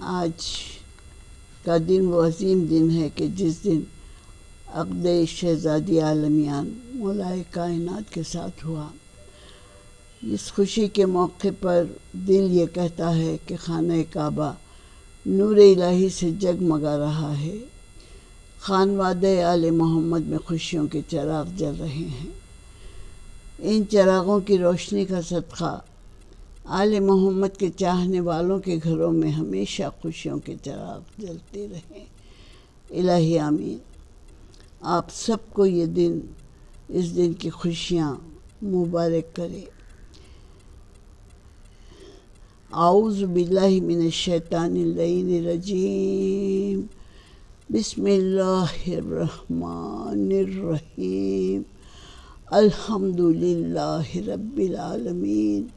آج کا دن وہ عظیم دن ہے کہ جس دن عقد شہزادی عالمیان مولائے کائنات کے ساتھ ہوا۔ اس خوشی کے موقع پر دل یہ کہتا ہے کہ خانہ کعبہ نور الہی سے جگمگا رہا ہے۔ خانوادہ آل محمد میں خوشیوں کے چراغ جل رہے ہیں۔ ان چراغوں کی روشنی کا صدقہ آل محمد کے چاہنے والوں کے گھروں میں ہمیشہ خوشیوں کے چراغ جلتے رہیں۔ الہی آمین۔ آپ سب کو یہ دن، اس دن کی خوشیاں مبارک کرے۔ اعوذ باللہ من الشیطان اللعین الرجیم۔ بسم اللہ الرحمن الرحیم۔ الحمد للہ رب العالمین،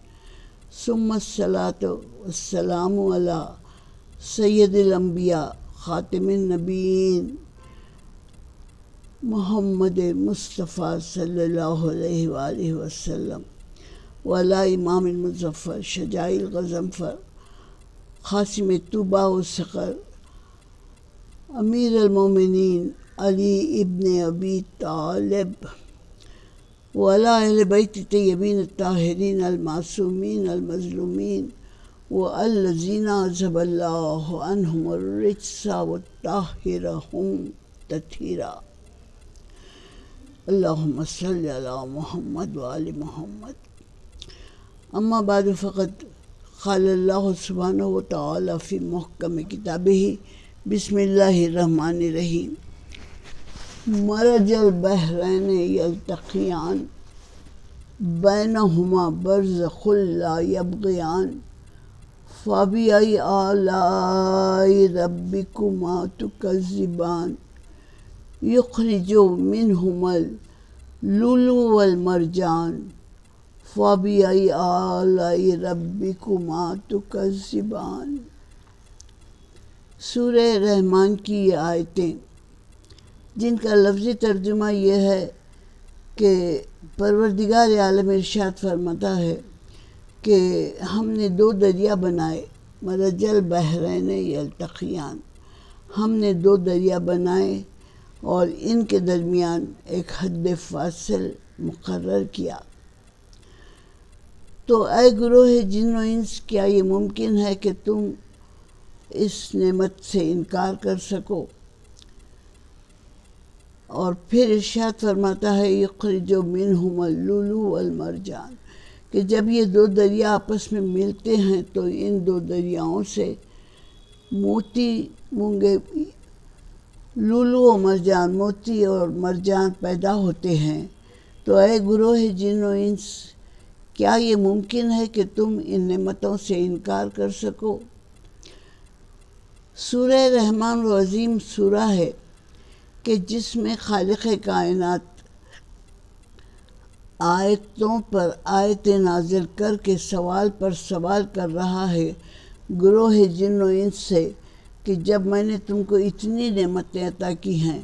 ثم الصلاۃ والسلام علی سید الانبیاء خاتم النبیین محمد مصطفیٰ صلی اللہ علیہ وآلہ وسلم وعلی امام المظفر شجاع الغضنفر قاسم طوبیٰ و صقر امیر المومنین علی ابن ابی طالب وعلی اہل بیت طیبین الطاہرین المعصومین المظلومین والذین اذہب اللہ عنہم الرجس وطہرہم تطہیرا۔ اللہم صلی علی محمد وآل محمد۔ اما بعد فقد قال اللہ سبحانہ وتعالی فی محکم کتابہ بسم اللہ الرحمن الرحیم۔ مرج البحرین یلتقیان بینہما برزخ لا یبغیان فبأی آلاء ربکما تکذبان یخرج منہما اللؤلؤ والمرجان فبأی آلاء ربکما تکذبان۔ سورہ رحمان کی یہ آیتیں، جن کا لفظی ترجمہ یہ ہے کہ پروردگار عالم ارشاد فرماتا ہے کہ ہم نے دو دریا بنائے، مرج البحرین یلتقیان، ہم نے دو دریا بنائے اور ان کے درمیان ایک حد فاصل مقرر کیا۔ تو اے گروہ جن و انس، کیا یہ ممکن ہے کہ تم اس نعمت سے انکار کر سکو؟ اور پھر ارشاد فرماتا ہے یخرج منہما اللؤلؤ والمرجان، کہ جب یہ دو دریا آپس میں ملتے ہیں تو ان دو دریاؤں سے موتی مونگے لؤلؤ و مرجان، موتی اور مرجان پیدا ہوتے ہیں۔ تو اے گروہ جن و انس، کیا یہ ممکن ہے کہ تم ان نعمتوں سے انکار کر سکو؟ سورہ رحمان وہ عظیم سورہ ہے کہ جس میں خالق کائنات آیتوں پر آیتیں نازل کر کے سوال پر سوال کر رہا ہے گروہ جن و انس سے کہ جب میں نے تم کو اتنی نعمتیں عطا کی ہیں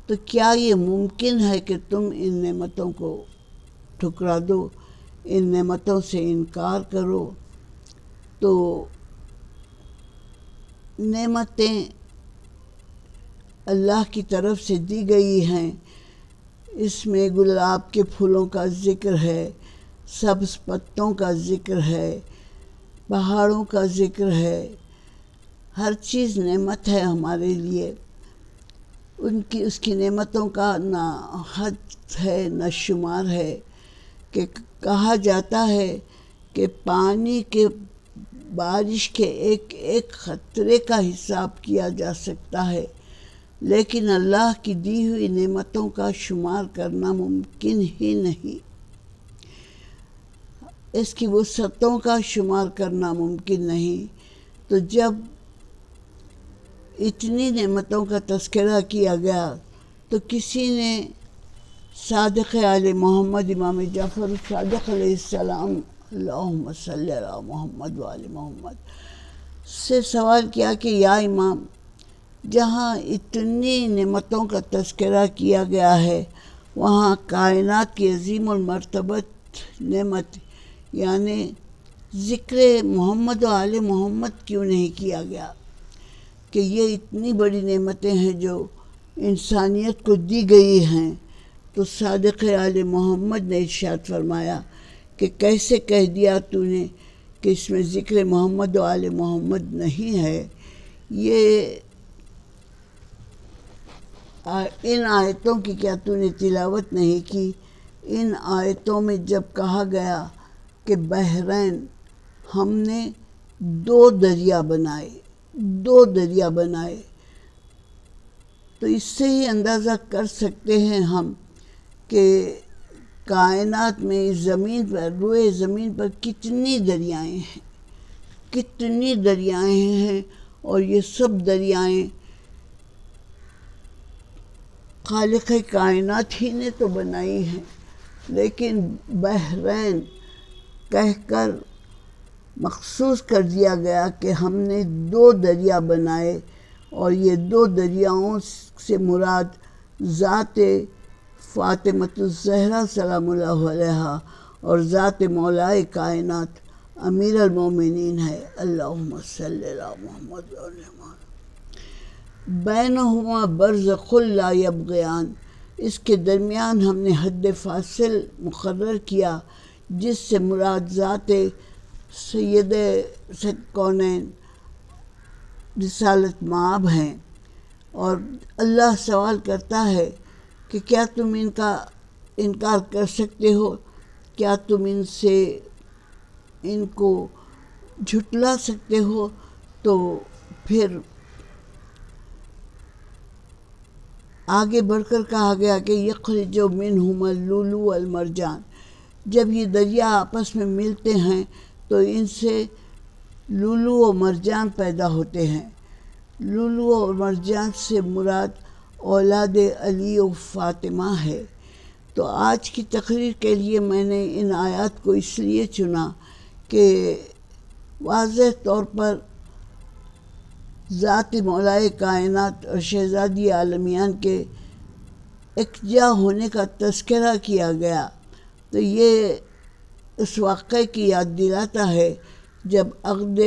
تو کیا یہ ممکن ہے کہ تم ان نعمتوں کو ٹھکرا دو، ان نعمتوں سے انکار کرو؟ تو نعمتیں اللہ کی طرف سے دی گئی ہیں۔ اس میں گلاب کے پھولوں کا ذکر ہے، سبز پتوں کا ذکر ہے، پہاڑوں کا ذکر ہے، ہر چیز نعمت ہے ہمارے لیے۔ اس کی نعمتوں کا نہ حد ہے نہ شمار ہے، کہ کہا جاتا ہے کہ پانی کے بارش کے ایک ایک قطرے کا حساب کیا جا سکتا ہے، لیکن اللہ کی دی ہوئی نعمتوں کا شمار کرنا ممکن ہی نہیں، اس کی وسعتوں کا شمار کرنا ممکن نہیں۔ تو جب اتنی نعمتوں کا تذکرہ کیا گیا تو کسی نے صادق آل محمد امام جعفر الصادق علیہ السلام اللہم صلی علی محمد وآل محمد سے سوال کیا کہ یا امام، جہاں اتنی نعمتوں کا تذکرہ کیا گیا ہے وہاں کائنات کی عظیم المرتبت نعمت یعنی ذکر محمد و آل محمد کیوں نہیں کیا گیا؟ کہ یہ اتنی بڑی نعمتیں ہیں جو انسانیت کو دی گئی ہیں، تو صادق آل محمد نے ارشاد فرمایا کہ کیسے کہہ دیا تو نے کہ اس میں ذکر محمد و آل محمد نہیں ہے۔ یہ ان آیتوں کی کیا تو نے تلاوت نہیں کی؟ ان آیتوں میں جب کہا گیا کہ بحرین ہم نے دو دریا بنائے، تو اس سے ہی اندازہ کر سکتے ہیں ہم کہ کائنات میں زمین پر، روئے زمین پر کتنی دریائیں ہیں، اور یہ سب دریائیں خالق کائنات ہی نے تو بنائی ہیں، لیکن بحرین کہہ کر مخصوص کر دیا گیا کہ ہم نے دو دریا بنائے، اور یہ دو دریاؤں سے مراد ذات فاطمۃ الزہرا سلام اللہ علیہا اور ذات مولائے کائنات امیر المومنین ہے۔ اللہم صلی اللہ محمد علیہ وسلم۔ بینہما برزخ لا یبغیان، اس کے درمیان ہم نے حد فاصل مقرر کیا، جس سے مراد ذات سید کونین رسالت مآب ہیں۔ اور اللہ سوال کرتا ہے کہ کیا تم ان کا انکار کر سکتے ہو؟ کیا تم ان کو جھٹلا سکتے ہو؟ تو پھر آگے بڑھ کر کہا گیا کہ یخرج منہما اللؤلؤ والمرجان، جب یہ دریا آپس میں ملتے ہیں تو ان سے لولو و مرجان پیدا ہوتے ہیں۔ لولو اور مرجان سے مراد اولاد علی و فاطمہ ہے۔ تو آج کی تقریر کے لیے میں نے ان آیات کو اس لیے چنا کہ واضح طور پر ذات مولائے کائنات اور شہزادی عالمیان کے یکجا ہونے کا تذکرہ کیا گیا، تو یہ اس واقعے کی یاد دلاتا ہے جب عقد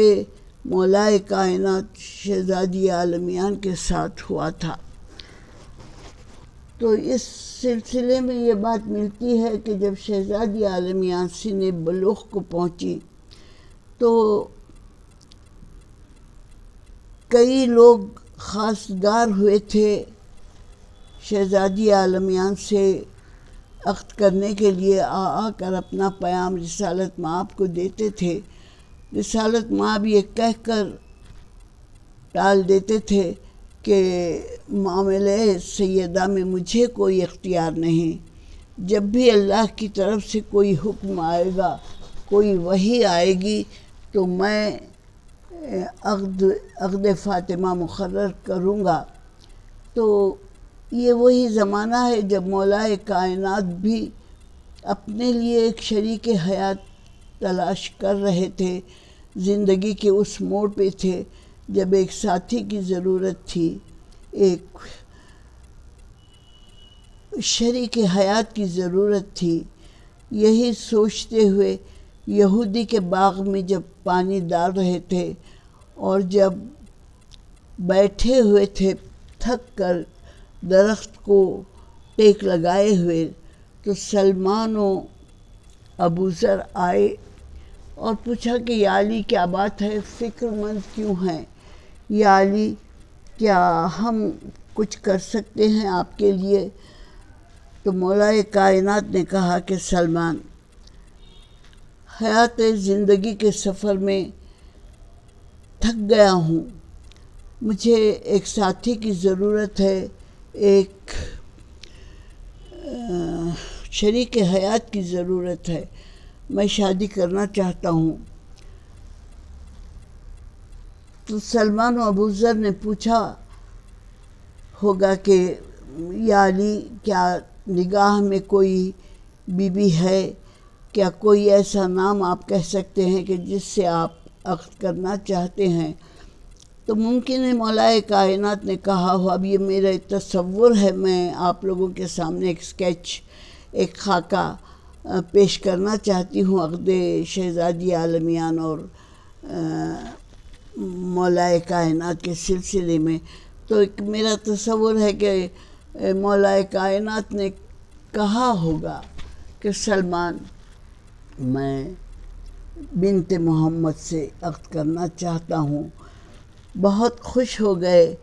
مولائے کائنات شہزادی عالمیان کے ساتھ ہوا تھا۔ تو اس سلسلے میں یہ بات ملتی ہے کہ جب شہزادی عالمیان سن بلوغ کو پہنچی تو کئی لوگ خواستگار ہوئے تھے شہزادی عالمیان سے عقد کرنے کے لیے، آ کر اپنا پیام رسالت مآب کو دیتے تھے۔ رسالت مآب یہ کہہ کر ٹال دیتے تھے کہ معاملہ سیدہ میں مجھے کوئی اختیار نہیں، جب بھی اللہ کی طرف سے کوئی حکم آئے گا، کوئی وحی آئے گی تو میں عقد فاطمہ مقرر کروں گا۔ تو یہ وہی زمانہ ہے جب مولائے کائنات بھی اپنے لیے ایک شریک حیات تلاش کر رہے تھے، زندگی کے اس موڑ پہ تھے جب ایک ساتھی کی ضرورت تھی، ایک شریک حیات کی ضرورت تھی۔ یہی سوچتے ہوئے یہودی کے باغ میں جب پانی ڈال رہے تھے اور جب بیٹھے ہوئے تھے تھک کر درخت کو ٹیک لگائے ہوئے، تو سلمان و ابو ذر آئے اور پوچھا کہ یا علی کیا بات ہے، فکر مند کیوں ہیں؟ یا علی کیا ہم کچھ کر سکتے ہیں آپ کے لیے؟ تو مولائے کائنات نے کہا کہ سلمان، حیات زندگی کے سفر میں تھک گیا ہوں، مجھے ایک ساتھی کی ضرورت ہے، ایک شریک حیات کی ضرورت ہے، میں شادی کرنا چاہتا ہوں۔ تو سلمان و ابو ذر نے پوچھا ہوگا کہ یا علی کیا نگاہ میں کوئی بی ہے؟ کیا کوئی ایسا نام آپ کہہ سکتے ہیں کہ جس سے آپ عقد کرنا چاہتے ہیں؟ تو ممکن ہے مولائے کائنات نے کہا ہو، اب یہ میرا تصور ہے، میں آپ لوگوں کے سامنے ایک سکیچ، ایک خاکہ پیش کرنا چاہتی ہوں عقد شہزادی عالمیان اور مولائے کائنات کے سلسلے میں، تو ایک میرا تصور ہے کہ مولائے کائنات نے کہا ہوگا کہ سلمان، میں بنت محمد سے عقد کرنا چاہتا ہوں۔ بہت خوش ہو گئے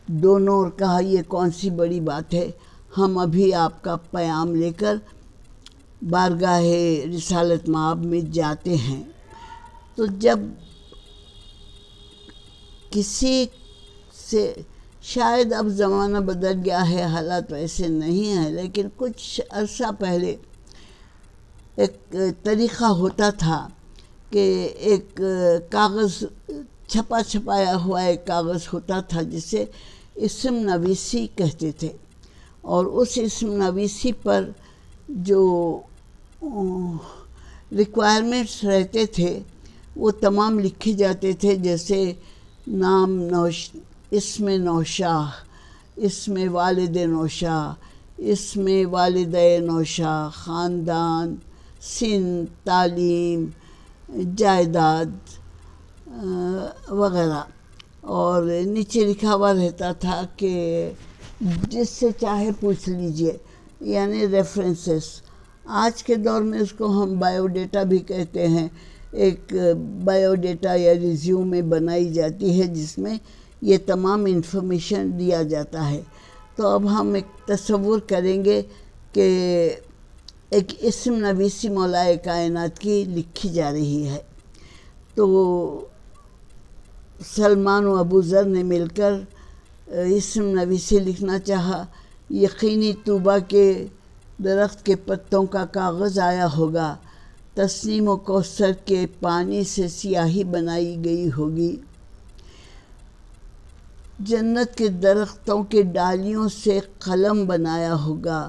دونوں اور کہا یہ کون سی بڑی بات ہے، ہم ابھی آپ کا پیام لے کر بارگاہ رسالت مآب میں جاتے ہیں۔ تو جب کسی سے، شاید اب زمانہ بدل گیا ہے، حالات ویسے نہیں ہیں، لیکن کچھ عرصہ پہلے ایک طریقہ ہوتا تھا کہ ایک کاغذ چھپایا ہوا ایک کاغذ ہوتا تھا جسے اسم نویسی کہتے تھے، اور اس اسم نویسی پر جو ریکوائرمنٹس رہتے تھے وہ تمام لکھے جاتے تھے، جیسے نام اسم نوشاہ، اسم والد نوشاہ، اسم والد نوشاہ، خاندان، سن، تعلیم، جائیداد وغیرہ، اور نیچے لکھا ہوا رہتا تھا کہ جس سے چاہے پوچھ لیجئے، یعنی ریفرنسز۔ آج کے دور میں اس کو ہم بایو ڈیٹا بھی کہتے ہیں۔ ایک بایو ڈیٹا یا ریزیومے بنائی جاتی ہے جس میں یہ تمام انفارمیشن دیا جاتا ہے۔ تو اب ہم ایک تصور کریں گے کہ ایک اسم نویسی مولائے کائنات کی لکھی جا رہی ہے، تو سلمان و ابوذر نے مل کر اسم نویسی لکھنا چاہا۔ یقینی طوبہ کے درخت کے پتوں کا کاغذ آیا ہوگا، تسنیم و کوثر کے پانی سے سیاہی بنائی گئی ہوگی، جنت کے درختوں کے ڈالیوں سے قلم بنایا ہوگا،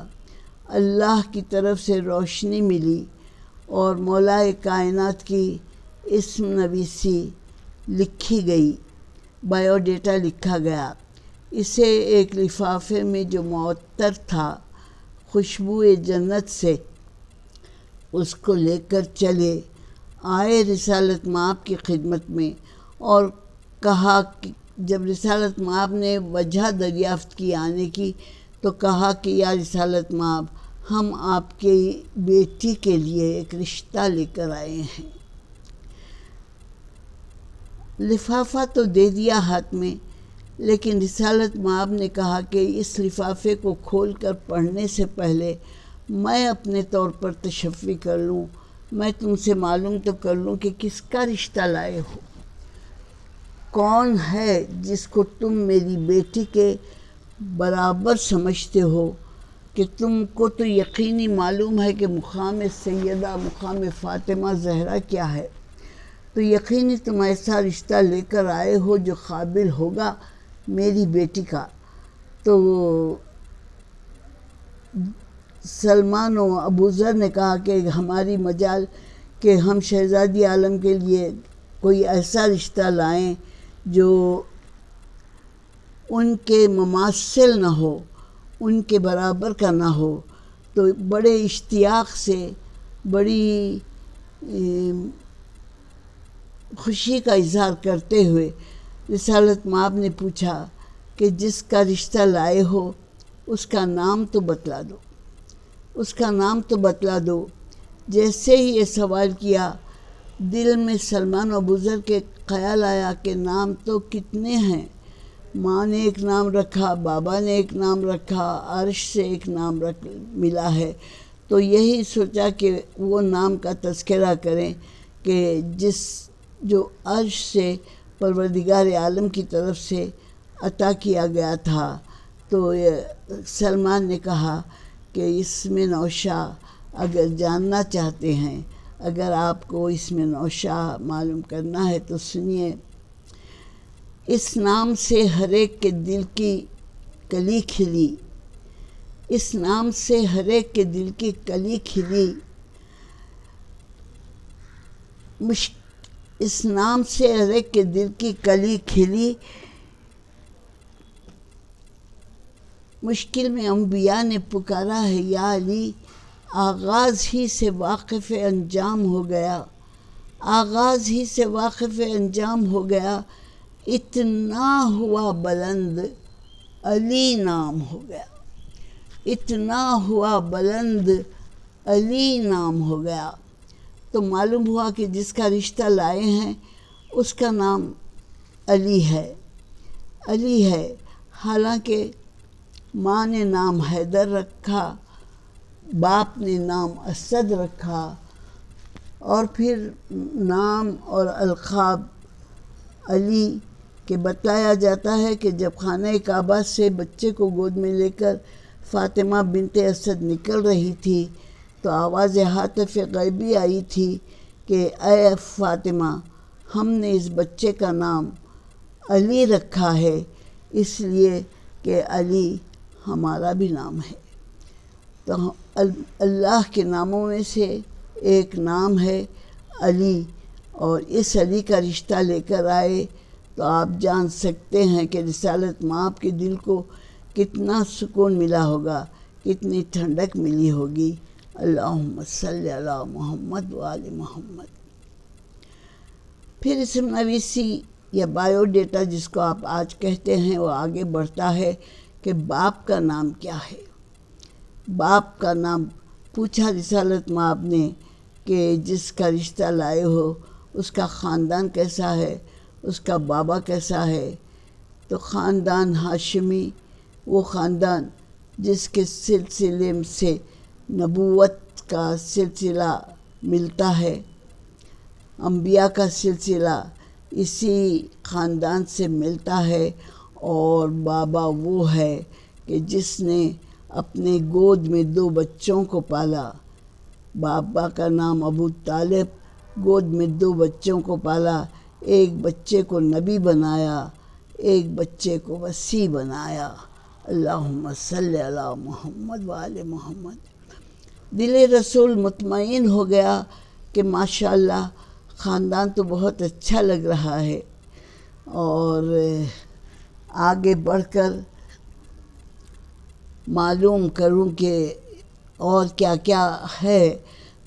اللہ کی طرف سے روشنی ملی اور مولائے کائنات کی اسم نویسی لکھی گئی، بایو ڈیٹا لکھا گیا۔ اسے ایک لفافے میں جو معطر تھا خوشبوئے جنت سے، اس کو لے کر چلے آئے رسالت مآب کی خدمت میں، اور کہا کہ جب رسالت مآب نے وجہ دریافت کی آنے کی تو کہا کہ یا رسالت مآب، ہم آپ کی بیٹی کے لیے ایک رشتہ لے کر آئے ہیں۔ لفافہ تو دے دیا ہاتھ میں، لیکن رسالت مآب نے کہا کہ اس لفافے کو کھول کر پڑھنے سے پہلے میں اپنے طور پر تشفی کر لوں، میں تم سے معلوم تو کر لوں کہ کس کا رشتہ لائے ہو، کون ہے جس کو تم میری بیٹی کے برابر سمجھتے ہو، کہ تم کو تو یقینی معلوم ہے کہ مقام سیدہ، مقام فاطمہ زہرا کیا ہے، تو یقینی تم ایسا رشتہ لے کر آئے ہو جو قابل ہوگا میری بیٹی کا۔ تو سلمان و ابوذر نے کہا کہ ہماری مجال کہ ہم شہزادی عالم کے لیے کوئی ایسا رشتہ لائیں جو ان کے مماثل نہ ہو، ان کے برابر کا نہ ہو۔ تو بڑے اشتیاق سے، بڑی خوشی کا اظہار کرتے ہوئے رسالت مآب نے پوچھا کہ جس کا رشتہ لائے ہو اس کا نام تو بتلا دو، اس کا نام تو بتلا دو۔ جیسے ہی یہ سوال کیا، دل میں سلمان و ابوذر کے خیال آیا کہ نام تو کتنے ہیں، ماں نے ایک نام رکھا، بابا نے ایک نام رکھا، عرش سے ایک نام ملا ہے، تو یہی سوچا کہ وہ نام کا تذکرہ کریں کہ جو عرش سے پروردگار عالم کی طرف سے عطا کیا گیا تھا۔ تو سلمان نے کہا کہ اسم نوشاہ اگر جاننا چاہتے ہیں، اگر آپ کو اسم نوشاہ معلوم کرنا ہے تو سنیے، اس نام سے ہر ایک کے دل کی کلی کھلی، اس نام سے ہر ایک کے دل کی کلی کھلی، اس نام سے ہر ایک کے دل کی کلی کھلی، مشکل میں انبیاء نے پکارا ہے یا علی، آغاز ہی سے واقف انجام ہو گیا، آغاز ہی سے واقف انجام ہو گیا، اتنا ہوا بلند علی نام ہو گیا، اتنا ہوا بلند علی نام ہو گیا۔ تو معلوم ہوا کہ جس کا رشتہ لائے ہیں اس کا نام علی ہے، علی ہے۔ حالانکہ ماں نے نام حیدر رکھا، باپ نے نام اسد رکھا، اور پھر نام اور القاب علی کہ بتایا جاتا ہے کہ جب خانہ کعبہ سے بچے کو گود میں لے کر فاطمہ بنت اسد نکل رہی تھی تو آواز ہاتف غیبی آئی تھی کہ اے فاطمہ، ہم نے اس بچے کا نام علی رکھا ہے، اس لیے کہ علی ہمارا بھی نام ہے۔ تو اللہ کے ناموں میں سے ایک نام ہے علی، اور اس علی کا رشتہ لے کر آئے تو آپ جان سکتے ہیں کہ رسالت مآب کے دل کو کتنا سکون ملا ہوگا، کتنی ٹھنڈک ملی ہوگی۔ اللہم صلی علی محمد وآل محمد۔ پھر اسم نویسی یا بایو ڈیٹا جس کو آپ آج کہتے ہیں وہ آگے بڑھتا ہے کہ باپ کا نام کیا ہے۔ باپ کا نام پوچھا رسالت مآب نے کہ جس کا رشتہ لائے ہو اس کا خاندان کیسا ہے، اس کا بابا کیسا ہے۔ تو خاندان ہاشمی وہ خاندان جس کے سلسلے سے نبوت کا سلسلہ ملتا ہے، انبیاء کا سلسلہ اسی خاندان سے ملتا ہے، اور بابا وہ ہے کہ جس نے اپنے گود میں 2 بچوں کو پالا۔ بابا کا نام ابو طالب، گود میں 2 بچوں کو پالا، ایک بچے کو نبی بنایا، ایک بچے کو وصی بنایا۔ اللہم صلی علی محمد وآل محمد۔ دل رسول مطمئن ہو گیا کہ ماشاءاللہ خاندان تو بہت اچھا لگ رہا ہے، اور آگے بڑھ کر معلوم کروں کہ اور کیا کیا ہے۔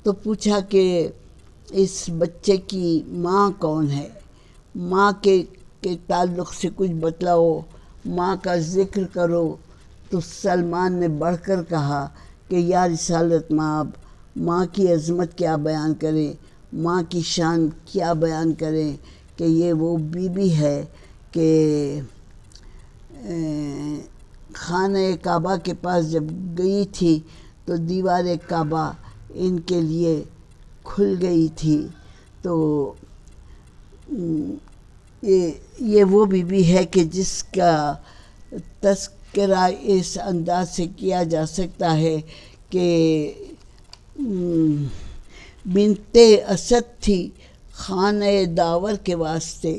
تو پوچھا کہ اس بچے کی ماں کون ہے، ماں کے تعلق سے کچھ بتلاؤ، ماں کا ذکر کرو۔ تو سلمان نے بڑھ کر کہا کہ یا رسالت مآب، ماں کی عظمت کیا بیان کریں، ماں کی شان کیا بیان کریں کہ یہ وہ بیوی ہے کہ خانہ کعبہ کے پاس جب گئی تھی تو دیوار کعبہ ان کے لیے کھل گئی تھی۔ تو یہ وہ بیوی ہے کہ جس کا تذکرہ اس انداز سے کیا جا سکتا ہے کہ بنت اسد تھی خانہ داور کے واسطے،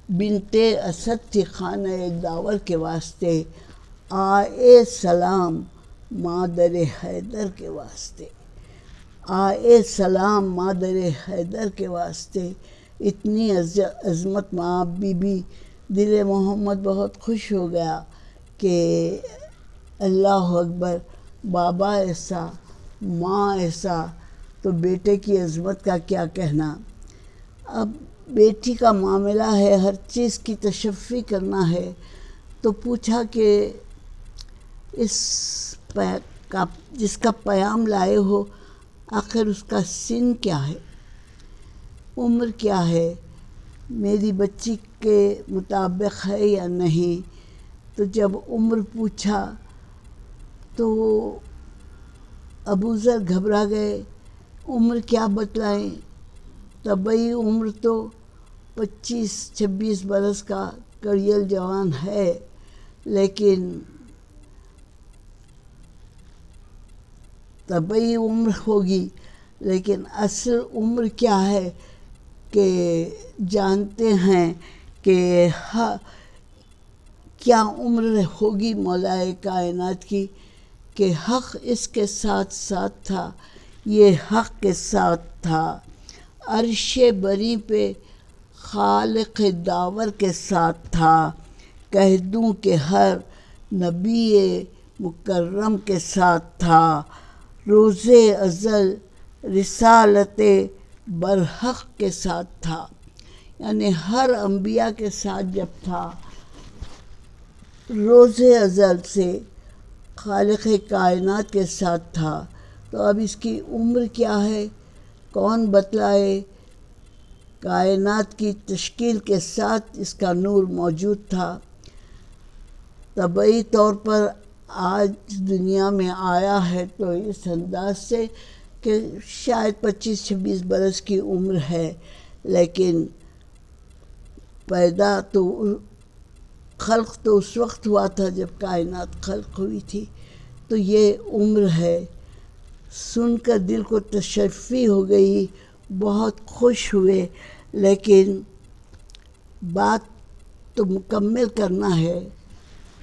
بنت اسد تھی خانہ داور کے واسطے، آئے سلام مادر حیدر کے واسطے، آئے سلام مادر حیدر کے واسطے۔ اتنی عظمت مآب بی بی، دل محمد بہت خوش ہو گیا کہ اللہ اکبر، بابا ایسا، ماں ایسا، تو بیٹے کی عظمت کا کیا کہنا۔ اب بیٹی کا معاملہ ہے، ہر چیز کی تشفی کرنا ہے۔ تو پوچھا کہ جس کا پیام لائے ہو آخر اس کا سن کیا ہے، عمر کیا ہے، میری بچی کے مطابق ہے یا نہیں۔ تو جب عمر پوچھا تو ابو ذر گھبرا گئے، عمر کیا بتلائیں، طبعی عمر تو 25-26 برس کا کڑیل جوان ہے، لیکن طبعی عمر ہوگی، لیکن اصل عمر کیا ہے کہ جانتے ہیں کہ کیا عمر ہوگی مولا کائنات کی کہ حق اس کے ساتھ ساتھ تھا، یہ حق کے ساتھ تھا، عرش بری پہ خالق داور کے ساتھ تھا، کہہ دوں کہ ہر نبی مکرم کے ساتھ تھا، روز ازل رسالت برحق کے ساتھ تھا۔ یعنی ہر انبیاء کے ساتھ جب تھا، روز ازل سے خالق کائنات کے ساتھ تھا، تو اب اس کی عمر کیا ہے کون بتلائے؟ کائنات کی تشکیل کے ساتھ اس کا نور موجود تھا، طبعی طور پر آج دنیا میں آیا ہے تو اس انداز سے کہ شاید 25-26 برس کی عمر ہے، لیکن پیدا تو خلق تو اس وقت ہوا تھا جب کائنات خلق ہوئی تھی، تو یہ عمر ہے۔ سن کر دل کو تشفی ہو گئی، بہت خوش ہوئے، لیکن بات تو مکمل کرنا ہے،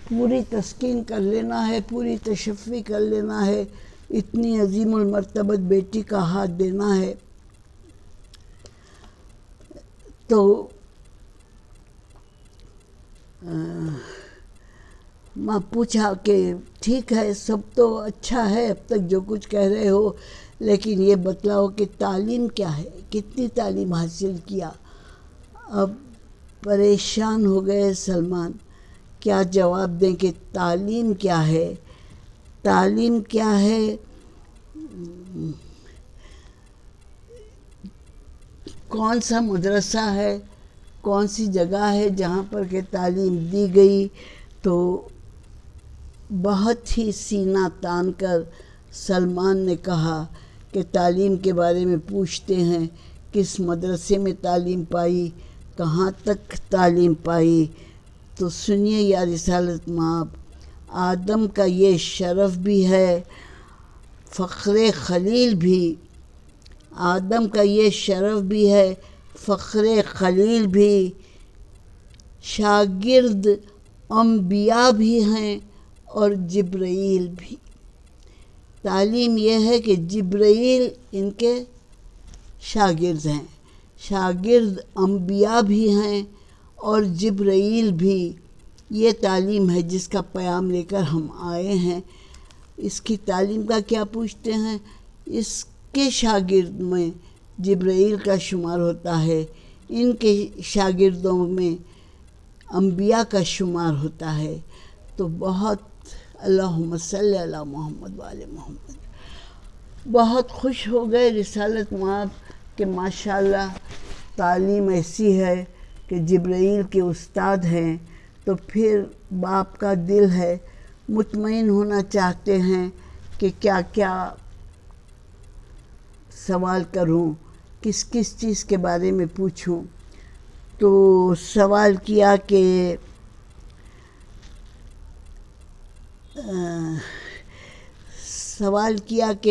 پوری تسکین کر لینا ہے، پوری تشفی کر لینا ہے، اتنی عظیم المرتبت بیٹی کا ہاتھ دینا ہے۔ تو ماں پوچھا کہ ٹھیک ہے، سب تو اچھا ہے اب تک جو کچھ کہہ رہے ہو، لیکن یہ بتلاؤ کہ تعلیم کیا ہے، کتنی تعلیم حاصل کیا؟ اب پریشان ہو گئے سلمان، کیا جواب دیں کہ تعلیم کیا ہے؟ تعلیم کیا ہے؟ کون سا مدرسہ ہے، کون سی جگہ ہے جہاں پر کہ تعلیم دی گئی؟ تو بہت ہی سینہ تان کر سلمان نے کہا کہ تعلیم کے بارے میں پوچھتے ہیں، کس مدرسے میں تعلیم پائی، کہاں تک تعلیم پائی؟ تو سنیے یا رسالت مآب، آدم کا یہ شرف بھی ہے، فخر خلیل بھی، آدم کا یہ شرف بھی ہے، فخر خلیل بھی، شاگرد انبیاء بھی ہیں اور جبرائیل بھی۔ تعلیم یہ ہے کہ جبرائیل ان کے شاگرد ہیں، شاگرد انبیاء بھی ہیں اور جبرائیل بھی۔ یہ تعلیم ہے جس کا پیام لے کر ہم آئے ہیں۔ اس کی تعلیم کا کیا پوچھتے ہیں؟ اس کے شاگرد میں جبرائیل کا شمار ہوتا ہے، ان کے شاگردوں میں انبیاء کا شمار ہوتا ہے۔ تو بہت اللہم صلی علی محمد وآل محمد، بہت خوش ہو گئے رسالت مآب کہ ماشاءاللہ تعلیم ایسی ہے کہ جبرائیل کے استاد ہیں۔ تو پھر باپ کا دل ہے، مطمئن ہونا چاہتے ہیں کہ کیا کیا سوال کروں، کس کس چیز کے بارے میں پوچھوں؟ تو سوال کیا کہ